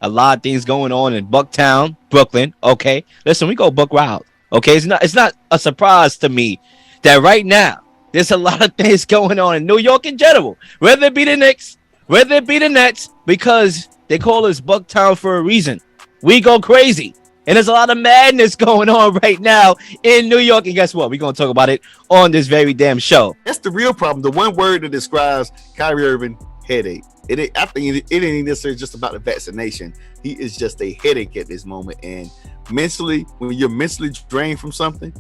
A lot of things going on in Bucktown, Brooklyn. Okay, listen, we go Buck Wild. Okay, it's not a surprise to me that right now there's a lot of things going on in New York in general. Whether it be the Knicks, whether it be the Nets, because they call us Bucktown for a reason. We go crazy. And there's a lot of madness going on right now in New York. And guess what? We're going to talk about it on this very damn show. That's the real problem. The one word that describes Kyrie Irving: headache. I think it ain't necessarily just about the vaccination. He is just a headache at this moment. And mentally, when you're mentally drained from something,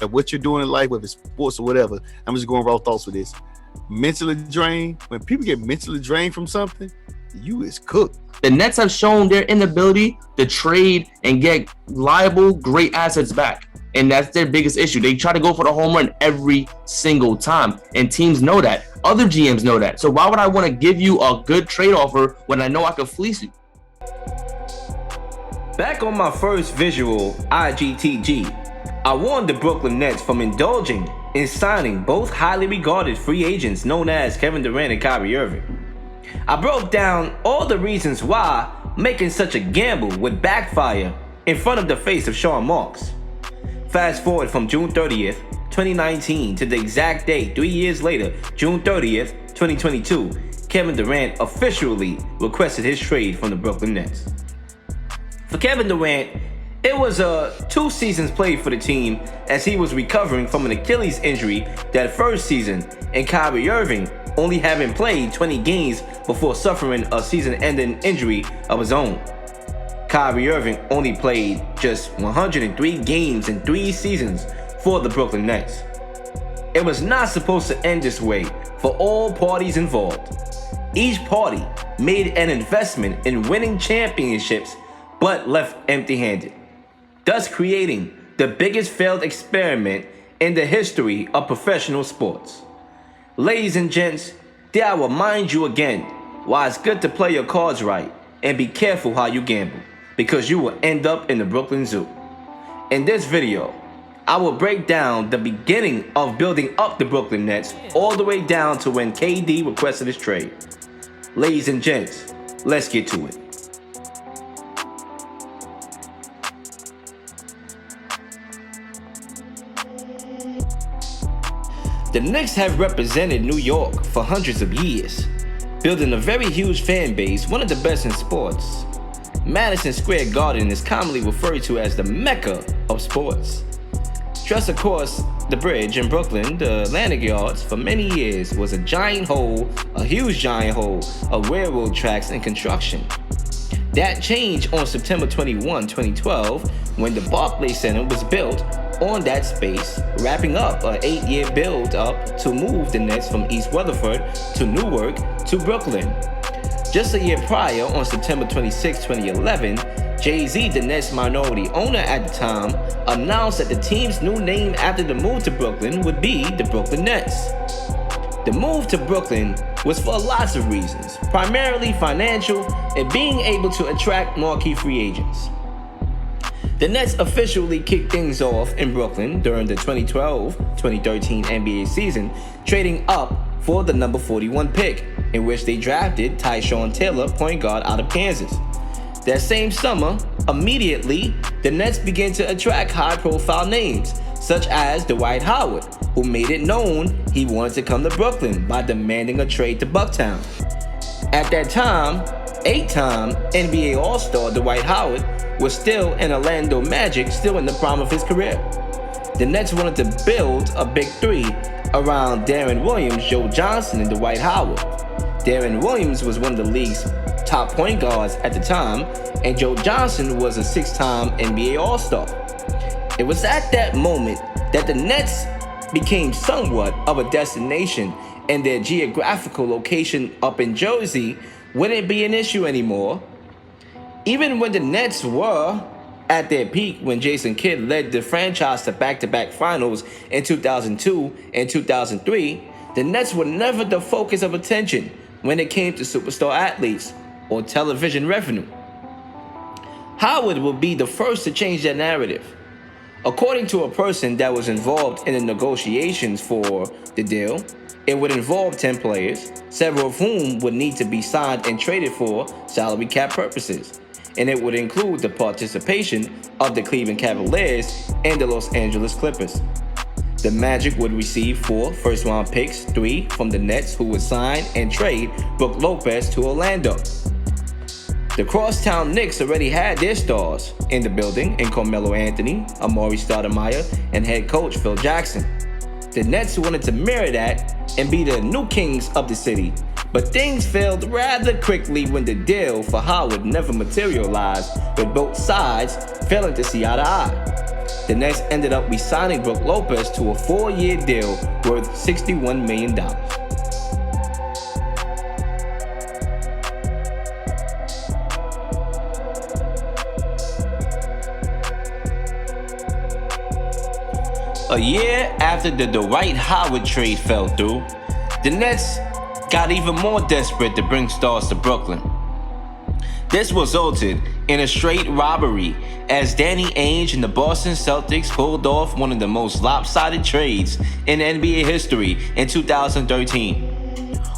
and what you're doing in life, whether it's sports or whatever, I'm just going raw thoughts with this. Mentally drained. When people get mentally drained from something, you is cooked. The Nets have shown their inability to trade and get reliable, great assets back. And that's their biggest issue. They try to go for the home run every single time. And teams know that. Other GMs know that. So why would I want to give you a good trade offer when I know I could fleece you? Back on my first visual IGTG, I warned the Brooklyn Nets from indulging in signing both highly regarded free agents known as Kevin Durant and Kyrie Irving. I broke down all the reasons why making such a gamble would backfire in front of the face of Sean Marks. Fast forward from June 30th, 2019 to the exact date 3 years later, June 30th, 2022, Kevin Durant officially requested his trade from the Brooklyn Nets. For Kevin Durant, it was 2 seasons played for the team as he was recovering from an Achilles injury that first season, and Kyrie Irving only having played 20 games before suffering a season-ending injury of his own. Kyrie Irving only played just 103 games in 3 seasons for the Brooklyn Nets. It was not supposed to end this way for all parties involved. Each party made an investment in winning championships but left empty-handed, thus creating the biggest failed experiment in the history of professional sports. Ladies and gents, dare I remind you again why it's good to play your cards right and be careful how you gamble, because you will end up in the Brooklyn Zoo. In this video, I will break down the beginning of building up the Brooklyn Nets all the way down to when KD requested his trade. Ladies and gents, let's get to it. The Knicks have represented New York for hundreds of years, building a very huge fan base, one of the best in sports. Madison Square Garden is commonly referred to as the Mecca of sports. Just across the bridge in Brooklyn, the Atlantic Yards, for many years was a giant hole, a huge giant hole of railroad tracks in construction. That changed on September 21, 2012, when the Barclays Center was built on that space, wrapping up an 8-year build-up to move the Nets from East Rutherford to Newark to Brooklyn. Just a year prior, on September 26, 2011, Jay-Z, the Nets minority owner at the time, announced that the team's new name after the move to Brooklyn would be the Brooklyn Nets. The move to Brooklyn was for lots of reasons, primarily financial and being able to attract marquee free agents. The Nets officially kicked things off in Brooklyn during the 2012-2013 NBA season, trading up for the number 41 pick, in which they drafted Tyshawn Taylor, point guard out of Kansas. That same summer, immediately, the Nets began to attract high-profile names, such as Dwight Howard, who made it known he wanted to come to Brooklyn by demanding a trade to Bucktown. At that time, 8-time NBA All-Star Dwight Howard was still in Orlando Magic, still in the prime of his career. The Nets wanted to build a big three around Darren Williams, Joe Johnson, and Dwight Howard. Darren Williams was one of the league's top point guards at the time, and Joe Johnson was a 6-time NBA All-Star. It was at that moment that the Nets became somewhat of a destination, and their geographical location up in Jersey wouldn't be an issue anymore. Even when the Nets were at their peak, when Jason Kidd led the franchise to back-to-back finals in 2002 and 2003, the Nets were never the focus of attention when it came to superstar athletes or television revenue. Howard will be the first to change that narrative. According to a person that was involved in the negotiations for the deal, it would involve 10 players, several of whom would need to be signed and traded for salary cap purposes. And it would include the participation of the Cleveland Cavaliers and the Los Angeles Clippers. The Magic would receive 4 first-round picks, 3 from the Nets, who would sign and trade Brook Lopez to Orlando. The Crosstown Knicks already had their stars in the building in Carmelo Anthony, Amari Stoudemire, and head coach Phil Jackson. The Nets wanted to mirror that and be the new kings of the city, but things failed rather quickly when the deal for Howard never materialized, with both sides failing to see eye to eye. The Nets ended up re-signing Brook Lopez to a 4-year deal worth $61 million. A year after the Dwight Howard trade fell through, the Nets got even more desperate to bring stars to Brooklyn. This resulted in a straight robbery as Danny Ainge and the Boston Celtics pulled off one of the most lopsided trades in NBA history in 2013.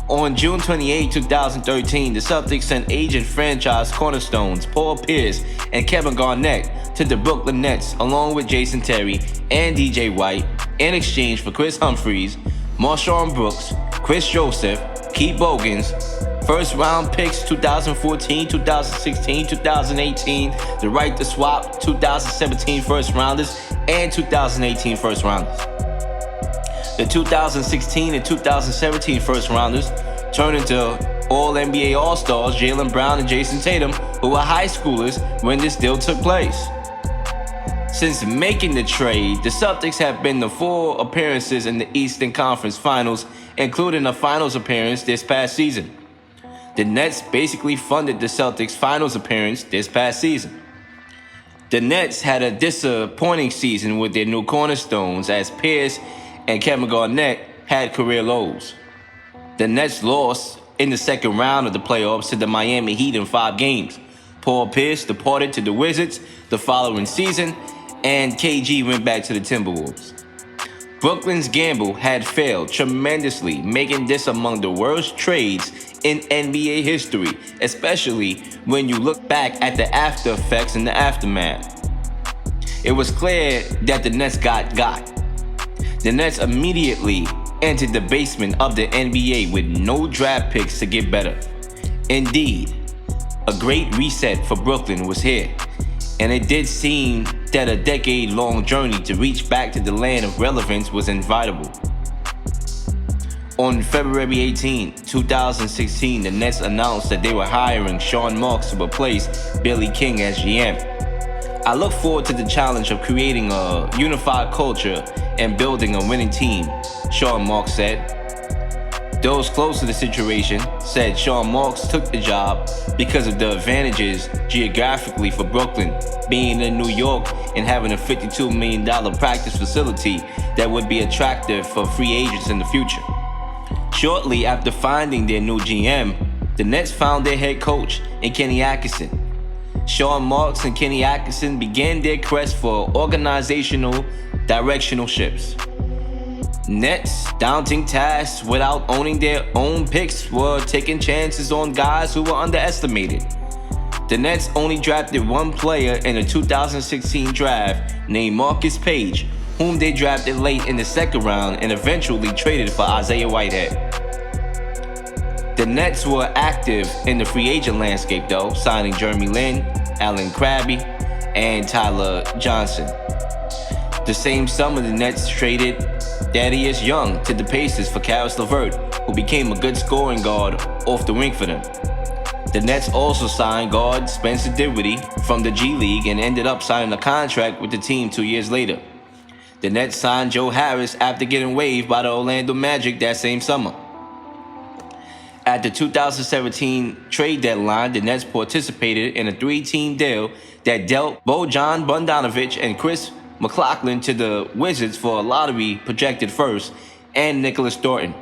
On June 28, 2013, the Celtics sent agent franchise cornerstones Paul Pierce and Kevin Garnett to the Brooklyn Nets along with Jason Terry and DJ White in exchange for Chris Humphries, Marshawn Brooks, Chris Joseph, Keith Bogans, first round picks 2014, 2016, 2018, the right to swap 2017 first rounders and 2018 first rounders. The 2016 and 2017 first rounders turned into All-NBA All-Stars Jaylen Brown and Jason Tatum, who were high schoolers when this deal took place. Since making the trade, the Celtics have been to 4 appearances in the Eastern Conference Finals, including a finals appearance this past season. The Nets basically funded the Celtics' finals appearance this past season. The Nets had a disappointing season with their new cornerstones as Pierce and Kevin Garnett had career lows. The Nets lost in the second round of the playoffs to the Miami Heat in 5 games. Paul Pierce departed to the Wizards the following season, and KG went back to the Timberwolves. Brooklyn's gamble had failed tremendously, making this among the worst trades in NBA history, especially when you look back at the after effects and the aftermath. It was clear that the Nets got. The Nets immediately entered the basement of the NBA with no draft picks to get better. Indeed, a great reset for Brooklyn was here, and it did seem that a decade-long journey to reach back to the land of relevance was inevitable. On February 18, 2016, the Nets announced that they were hiring Sean Marks to replace Billy King as GM. I look forward to the challenge of creating a unified culture and building a winning team, Sean Marks said. Those close to the situation said Sean Marks took the job because of the advantages geographically for Brooklyn, being in New York and having a $52 million practice facility that would be attractive for free agents in the future. Shortly after finding their new GM, the Nets found their head coach in Kenny Atkinson. Sean Marks and Kenny Atkinson began their quest for organizational directional shifts. Nets' daunting tasks without owning their own picks were taking chances on guys who were underestimated. The Nets only drafted 1 player in the 2016 draft named Marcus Page, whom they drafted late in the second round and eventually traded for Isaiah Whitehead. The Nets were active in the free agent landscape though, signing Jeremy Lin, Alan Krabby, and Tyler Johnson. The same summer, the Nets traded Thaddeus Young to the Pacers for Karis LeVert, who became a good scoring guard off the wing for them. The Nets also signed guard Spencer Dinwiddie from the G League and ended up signing a contract with the team 2 years later. The Nets signed Joe Harris after getting waived by the Orlando Magic that same summer. At the 2017 trade deadline, the Nets participated in a 3-team deal that dealt Bojan Bogdanovic and Chris McLaughlin to the Wizards for a lottery projected first and Nicholas Thornton.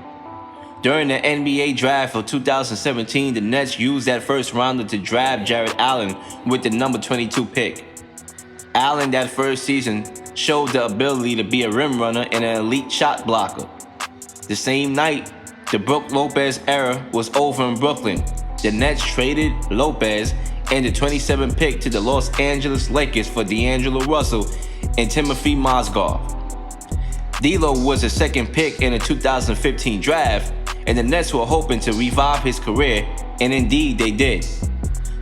During the NBA draft of 2017, the Nets used that first rounder to draft Jarrett Allen with the number 22 pick. Allen that first season showed the ability to be a rim runner and an elite shot blocker. The same night, the Brook Lopez era was over in Brooklyn. The Nets traded Lopez and the 27th pick to the Los Angeles Lakers for D'Angelo Russell and TIMOFEY MOZGOV. D'Lo was the second pick in the 2015 draft, and the Nets were hoping to revive his career, and indeed they did.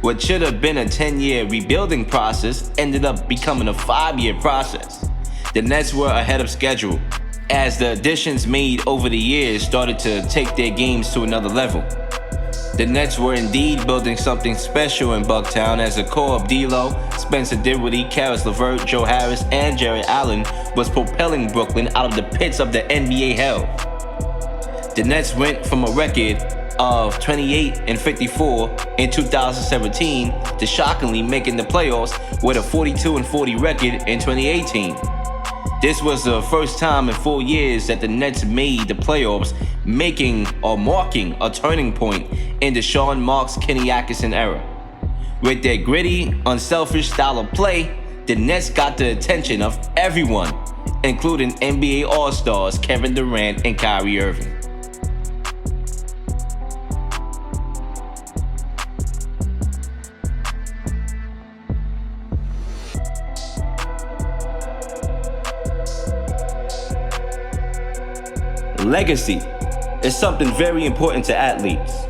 What should have been a 10-year rebuilding process ended up becoming a 5-year process. The Nets were ahead of schedule, as the additions made over the years started to take their games to another level. The Nets were indeed building something special in Bucktown, as the core of D'Lo, Spencer Dinwiddie, Karis LeVert, Joe Harris, and Jarrett Allen was propelling Brooklyn out of the pits of the NBA hell. The Nets went from a record of 28-54 in 2017 to shockingly making the playoffs with a 42-40 record in 2018. This was the first time in 4 years that the Nets made the playoffs, making or marking a turning point in the Sean Marks Kenny Atkinson era. With their gritty, unselfish style of play, the Nets got the attention of everyone, including NBA All-Stars Kevin Durant and Kyrie Irving. Legacy is something very important to athletes.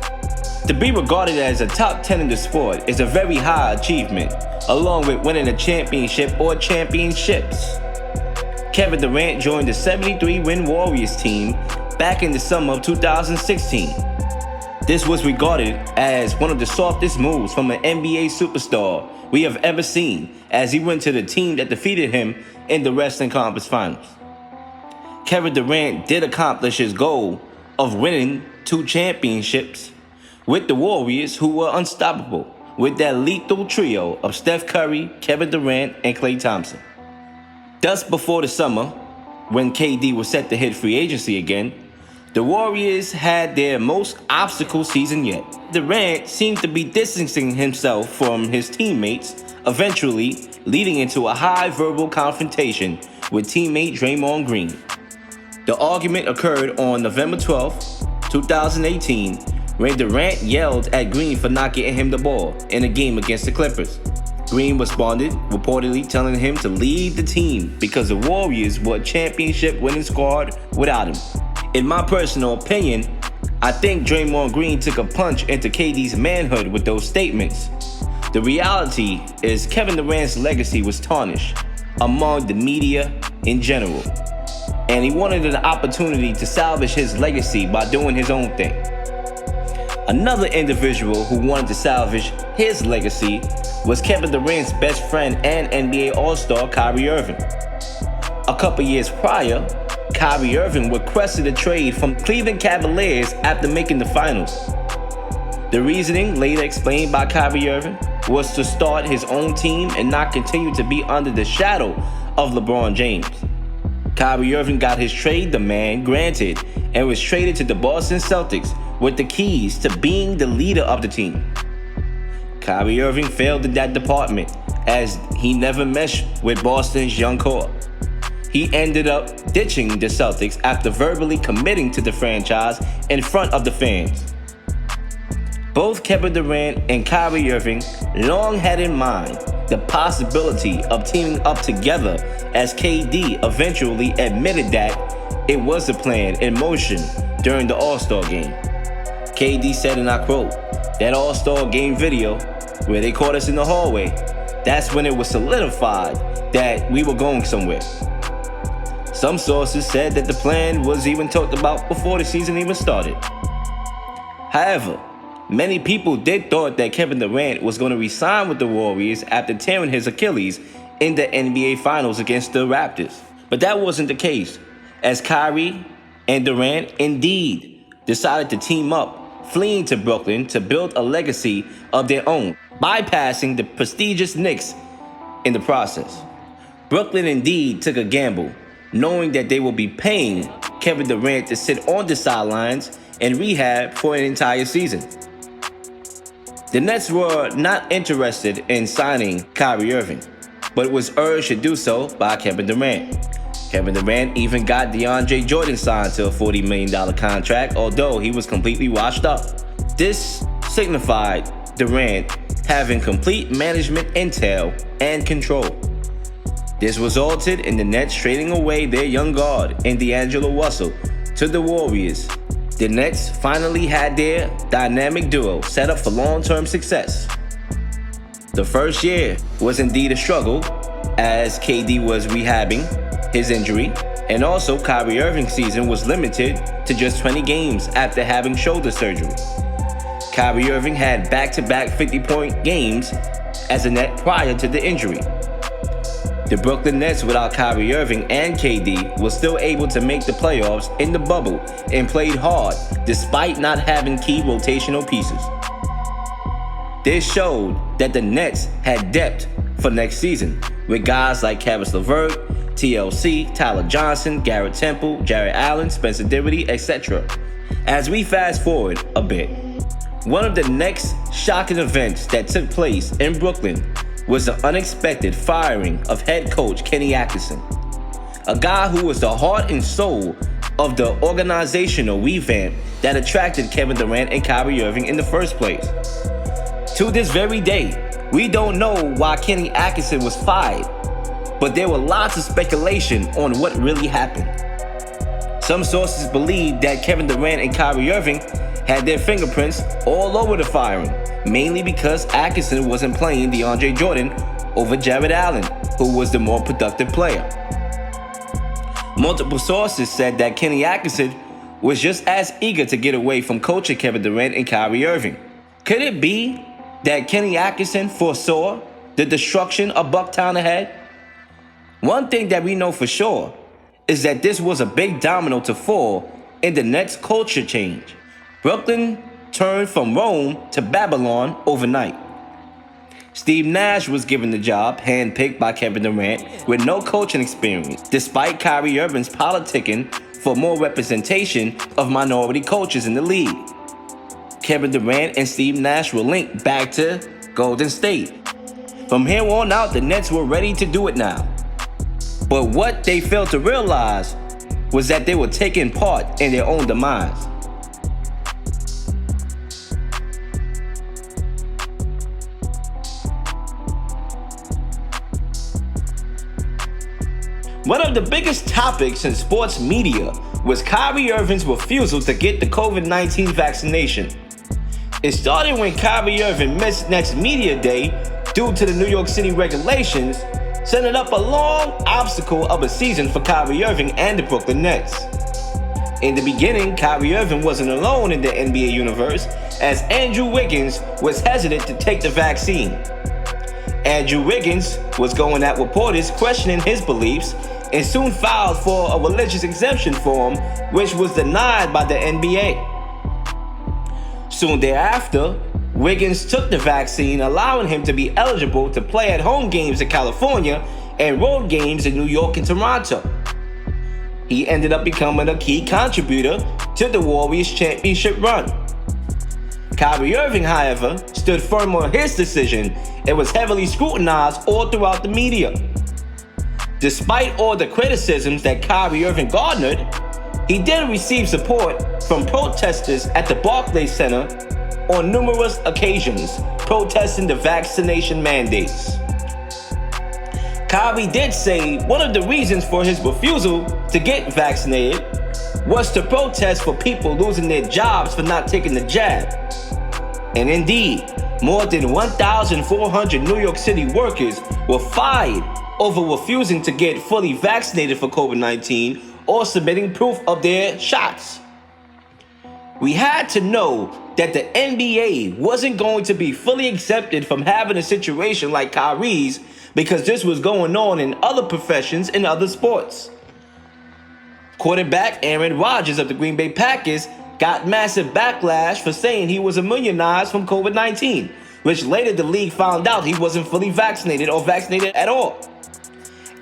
To be regarded as a top 10 in the sport is a very high achievement, along with winning a championship or championships. Kevin Durant joined the 73-win Warriors team back in the summer of 2016. This was regarded as one of the softest moves from an NBA superstar we have ever seen, as he went to the team that defeated him in the Western Conference Finals. Kevin Durant did accomplish his goal of winning 2 championships with the Warriors, who were unstoppable with that lethal trio of Steph Curry, Kevin Durant, and Klay Thompson. Thus, before the summer, when KD was set to hit free agency again, the Warriors had their most obstacle season yet. Durant seemed to be distancing himself from his teammates, eventually leading into a high verbal confrontation with teammate Draymond Green. The argument occurred on November 12, 2018, when Durant yelled at Green for not getting him the ball in a game against the Clippers. Green responded, reportedly telling him to leave the team because the Warriors were a championship-winning squad without him. In my personal opinion, I think Draymond Green took a punch into KD's manhood with those statements. The reality is Kevin Durant's legacy was tarnished among the media in general, and he wanted an opportunity to salvage his legacy by doing his own thing. Another individual who wanted to salvage his legacy was Kevin Durant's best friend and NBA All-Star Kyrie Irving. A couple years prior, Kyrie Irving requested a trade from Cleveland Cavaliers after making the finals. The reasoning, later explained by Kyrie Irving, was to start his own team and not continue to be under the shadow of LeBron James. Kyrie Irving got his trade demand granted and was traded to the Boston Celtics with the keys to being the leader of the team. Kyrie Irving failed in that department, as he never meshed with Boston's young core. He ended up ditching the Celtics after verbally committing to the franchise in front of the fans. Both Kevin Durant and Kyrie Irving long had in mind the possibility of teaming up together, as KD eventually admitted that it was a plan in motion during the All-Star game. KD said, and I quote, "That All-Star game video where they caught us in the hallway, that's when it was solidified that we were going somewhere." Some sources said that the plan was even talked about before the season even started. However, many people did thought that Kevin Durant was going to re-sign with the Warriors after tearing his Achilles in the NBA Finals against the Raptors. But that wasn't the case, as Kyrie and Durant indeed decided to team up, fleeing to Brooklyn to build a legacy of their own, bypassing the prestigious Knicks in the process. Brooklyn indeed took a gamble, knowing that they will be paying Kevin Durant to sit on the sidelines and rehab for an entire season. The Nets were not interested in signing Kyrie Irving, but was urged to do so by Kevin Durant. Kevin Durant even got DeAndre Jordan signed to a $40 million contract, although he was completely washed up. This signified Durant having complete management intel and control. This resulted in the Nets trading away their young guard in D'Angelo Russell to the Warriors. The Nets finally had their dynamic duo set up for long-term success. The first year was indeed a struggle as KD was rehabbing his injury, and also Kyrie Irving's season was limited to just 20 games after having shoulder surgery. Kyrie Irving had back-to-back 50-point games as a Net prior to the injury. The Brooklyn Nets without Kyrie Irving and KD were still able to make the playoffs in the bubble and played hard despite not having key rotational pieces. This showed that the Nets had depth for next season with guys like Caris LeVert, TLC, Tyler Johnson, Garrett Temple, Jarrett Allen, Spencer Dinwiddie, etc. As we fast forward a bit, one of the next shocking events that took place in Brooklyn was the unexpected firing of head coach Kenny Atkinson, a guy who was the heart and soul of the organizational revamp that attracted Kevin Durant and Kyrie Irving in the first place. To this very day, we don't know why Kenny Atkinson was fired, but there were lots of speculation on what really happened. Some sources believe that Kevin Durant and Kyrie Irving had their fingerprints all over the firing, mainly because Atkinson wasn't playing DeAndre Jordan over Jarrett Allen, who was the more productive player. Multiple sources said that Kenny Atkinson was just as eager to get away from coaching Kevin Durant and Kyrie Irving. Could it be that Kenny Atkinson foresaw the destruction of Bucktown ahead? One thing that we know for sure is that this was a big domino to fall in the Nets' culture change. Brooklyn turned from Rome to Babylon overnight. Steve Nash was given the job, handpicked by Kevin Durant with no coaching experience, despite Kyrie Irving's politicking for more representation of minority coaches in the league. Kevin Durant and Steve Nash were linked back to Golden State. From here on out, the Nets were ready to do it now. But what they failed to realize was that they were taking part in their own demise. One of the biggest topics in sports media was Kyrie Irving's refusal to get the COVID-19 vaccination. It started when Kyrie Irving missed next media day due to the New York City regulations, setting up a long obstacle of a season for Kyrie Irving and the Brooklyn Nets. In the beginning, Kyrie Irving wasn't alone in the NBA universe, as Andrew Wiggins was hesitant to take the vaccine. Andrew Wiggins was going at reporters questioning his beliefs and soon filed for a religious exemption form, which was denied by the NBA. Soon thereafter, Wiggins took the vaccine, allowing him to be eligible to play at home games in California and road games in New York and Toronto. He ended up becoming a key contributor to the Warriors' championship run. Kyrie Irving, however, stood firm on his decision and was heavily scrutinized all throughout the media. Despite all the criticisms that Kyrie Irving garnered, he did receive support from protesters at the Barclays Center on numerous occasions, protesting the vaccination mandates. Kyrie did say one of the reasons for his refusal to get vaccinated was to protest for people losing their jobs for not taking the jab. And indeed, more than 1,400 New York City workers were fired over refusing to get fully vaccinated for COVID-19 or submitting proof of their shots. We had to know that the NBA wasn't going to be fully accepted from having a situation like Kyrie's, because this was going on in other professions in other sports. Quarterback Aaron Rodgers of the Green Bay Packers got massive backlash for saying he was immunized from COVID-19, which later the league found out he wasn't fully vaccinated or vaccinated at all.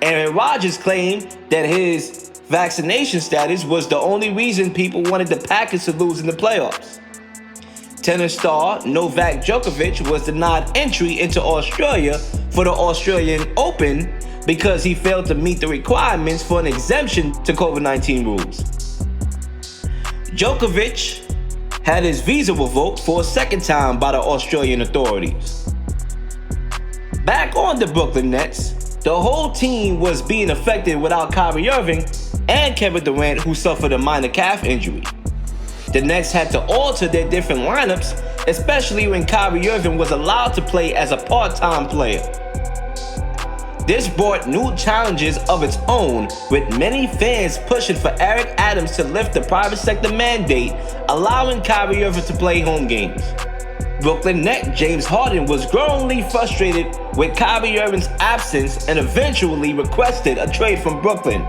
Aaron Rodgers claimed that his vaccination status was the only reason people wanted the Packers to lose in the playoffs. Tennis star Novak Djokovic was denied entry into Australia for the Australian Open because he failed to meet the requirements for an exemption to COVID-19 rules. Djokovic had his visa revoked for a second time by the Australian authorities. Back on the Brooklyn Nets, the whole team was being affected without Kyrie Irving and Kevin Durant, who suffered a minor calf injury. The Nets had to alter their different lineups, especially when Kyrie Irving was allowed to play as a part-time player. This brought new challenges of its own, with many fans pushing for Eric Adams to lift the private sector mandate, allowing Kyrie Irving to play home games. Brooklyn Net James Harden was growingly frustrated with Kyrie Irving's absence and eventually requested a trade from Brooklyn.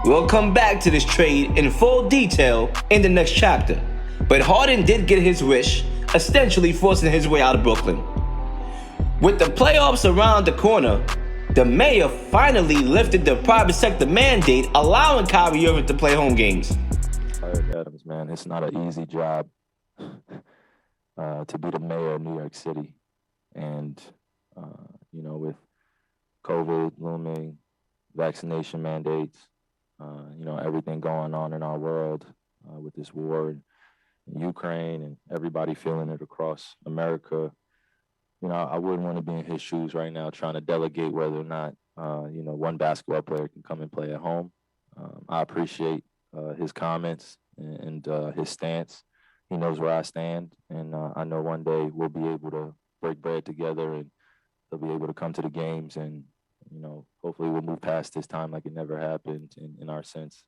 We'll come back to this trade in full detail in the next chapter, but Harden did get his wish, essentially forcing his way out of Brooklyn. With the playoffs around the corner, the mayor finally lifted the private sector mandate, allowing Kyrie Irving to play home games. Eric Adams, man, it's not an easy job to be the mayor of New York City. And, with COVID looming, vaccination mandates, everything going on in our world with this war in Ukraine and everybody feeling it across America. I wouldn't want to be in his shoes right now trying to delegate whether or not, one basketball player can come and play at home. I appreciate his comments and his stance. He knows where I stand, and I know one day we'll be able to break bread together and they'll be able to come to the games and, hopefully we'll move past this time like it never happened in our sense.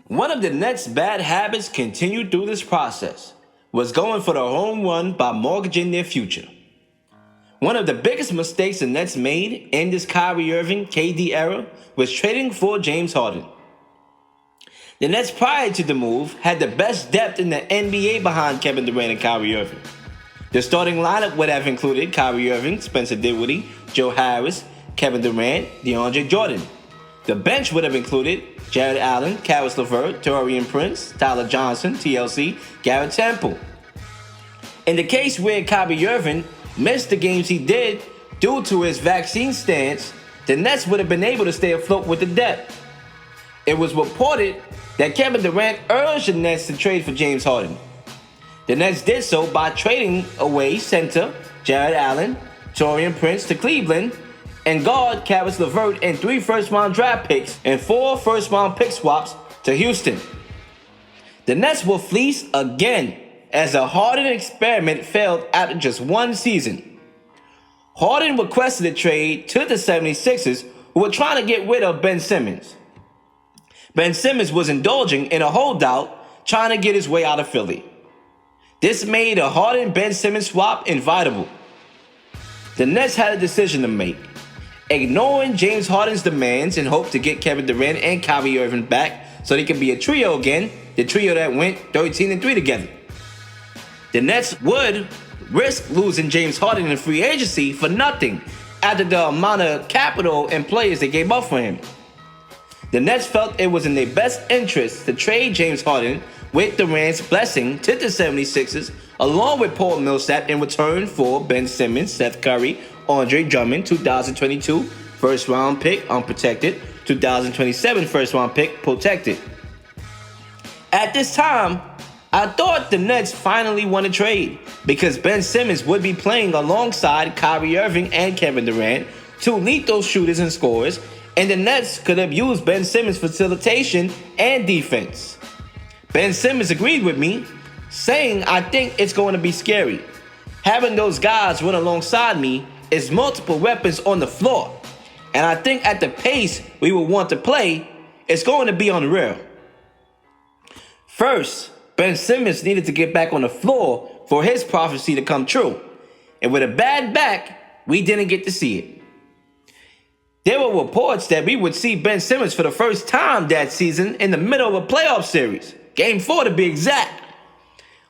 One of the Nets' bad habits continued through this process was going for the home run by mortgaging their future. One of the biggest mistakes the Nets made in this Kyrie Irving KD era was trading for James Harden. The Nets prior to the move had the best depth in the NBA behind Kevin Durant and Kyrie Irving. The starting lineup would have included Kyrie Irving, Spencer Dinwiddie, Joe Harris, Kevin Durant, DeAndre Jordan. The bench would have included Jared Allen, Caris LeVert, Taurean Prince, Tyler Johnson, TLC, Garrett Temple. In the case where Kyrie Irving missed the games he did due to his vaccine stance, the Nets would have been able to stay afloat with the depth. It was reported that Kevin Durant urged the Nets to trade for James Harden. The Nets did so by trading away center Jared Allen, Taurean Prince to Cleveland, and guard Caris LeVert and 3 first-round draft picks and 4 first-round pick swaps to Houston. The Nets were fleeced again as the Harden experiment failed after just one season. Harden requested a trade to the 76ers, who were trying to get rid of Ben Simmons. Ben Simmons was indulging in a holdout, trying to get his way out of Philly. This made a Harden-Ben Simmons swap inevitable. The Nets had a decision to make: ignoring James Harden's demands in hope to get Kevin Durant and Kyrie Irving back so they could be a trio again, the trio that went 13-3 together. The Nets would risk losing James Harden in free agency for nothing after the amount of capital and players they gave up for him. The Nets felt it was in their best interest to trade James Harden with Durant's blessing to the 76ers, along with Paul Millsap in return for Ben Simmons, Seth Curry, Andre Drummond, 2022 first-round pick, unprotected, 2027 first-round pick, protected. At this time, I thought the Nets finally won a trade because Ben Simmons would be playing alongside Kyrie Irving and Kevin Durant, 2 lethal shooters and scorers, and the Nets could have used Ben Simmons' facilitation and defense. Ben Simmons agreed with me, saying, "I think it's going to be scary. Having those guys run alongside me is multiple weapons on the floor, and I think at the pace we will want to play, it's going to be unreal." First, Ben Simmons needed to get back on the floor for his prophecy to come true, and with a bad back, we didn't get to see it. There were reports that we would see Ben Simmons for the first time that season in the middle of a playoff series, Game 4 to be exact.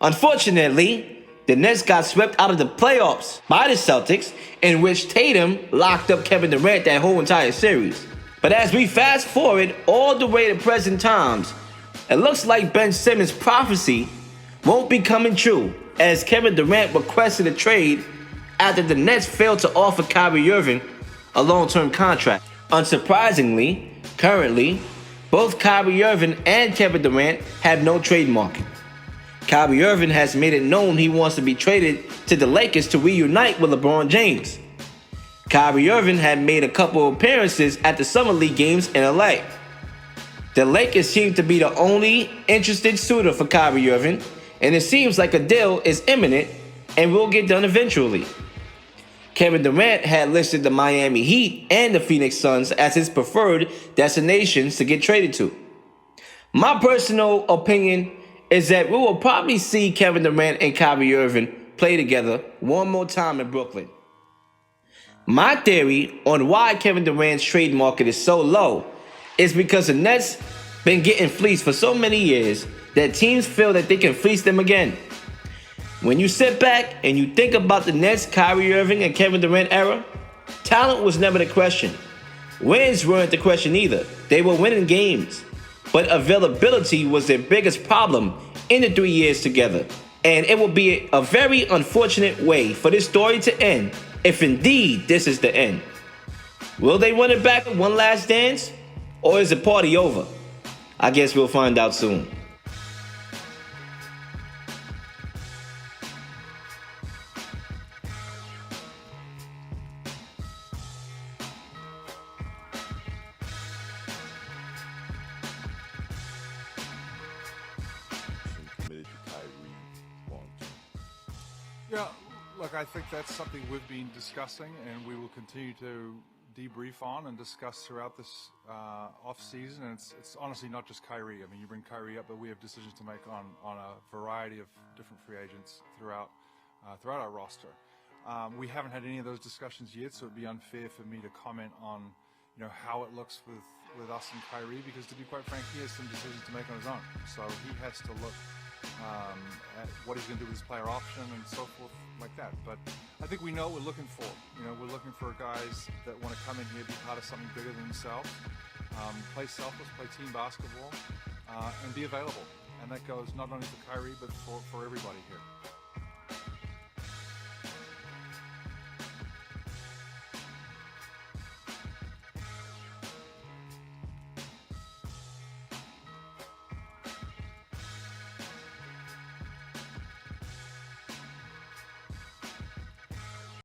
Unfortunately, the Nets got swept out of the playoffs by the Celtics, in which Tatum locked up Kevin Durant that whole entire series. But as we fast forward all the way to present times, it looks like Ben Simmons' prophecy won't be coming true, as Kevin Durant requested a trade after the Nets failed to offer Kyrie Irving a long-term contract. Unsurprisingly, currently, both Kyrie Irving and Kevin Durant have no trade market. Kyrie Irving has made it known he wants to be traded to the Lakers to reunite with LeBron James. Kyrie Irving had made a couple appearances at the Summer League games in LA. The Lakers seem to be the only interested suitor for Kyrie Irving, and it seems like a deal is imminent and will get done eventually. Kevin Durant had listed the Miami Heat and the Phoenix Suns as his preferred destinations to get traded to. My personal opinion is that we will probably see Kevin Durant and Kyrie Irving play together one more time in Brooklyn. My theory on why Kevin Durant's trade market is so low is because the Nets been getting fleeced for so many years that teams feel that they can fleece them again. When you sit back and you think about the Nets, Kyrie Irving, and Kevin Durant era, talent was never the question. Wins weren't the question either. They were winning games. But availability was their biggest problem in the 3 years together. And it will be a very unfortunate way for this story to end if indeed this is the end. Will they run it back one last dance? Or is the party over? I guess we'll find out soon. Yeah, look, I think that's something we've been discussing and we will continue to debrief on and discuss throughout this off-season. And it's honestly not just Kyrie. I mean, you bring Kyrie up, but we have decisions to make on a variety of different free agents throughout our roster. We haven't had any of those discussions yet, so it'd be unfair for me to comment on how it looks with us and Kyrie, because to be quite frank, he has some decisions to make on his own. So he has to look at what he's going to do with his player option and so forth like that. But I think we know what we're looking for. We're looking for guys that want to come in here, be part of something bigger than themselves, play selfless, play team basketball, and be available. And that goes not only for Kyrie, but for everybody here.